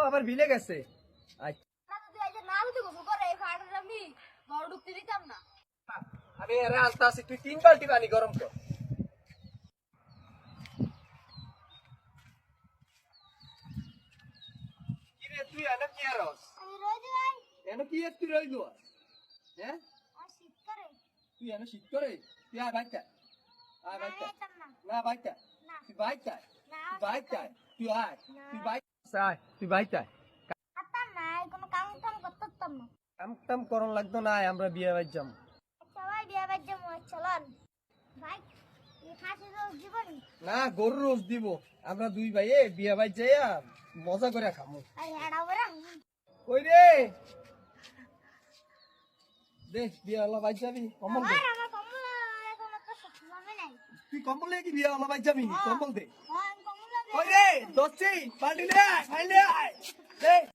আবার ভিলে গেছে। আমি এরা আনতে আসি, তুই 3 বালতি পানি গরম কর। কিরে তুই এনে কি আরস? এনে কি তুই রইল? হ্যাঁ তুই এনে শীত করে তুই আয় বাইটা, আয় বাইটা না বাইটা, তুই বাইটা, তুই বাইটা, তুই আয়, তুই বাইটা আয়, তুই বাইটা। কাম টাম করন লাগতো না, আমরা বিয়ে বাড়ি যাম। না গরু রোজ দিব, আমরা 2 ভাইয়ে বিয়ে বাড়ি যাইয়া মজা করে খামু। কই রে দেখ বিয়ে হলো বাড়ি যাবি, কম্বল দে। তুই কম্বল নিয়ে কি বিয়ে হলো বাড়ি যাবি? কম্বল দে। কই রে দোস্তি বালতি নে আয়, ফাইল নে আয় দে।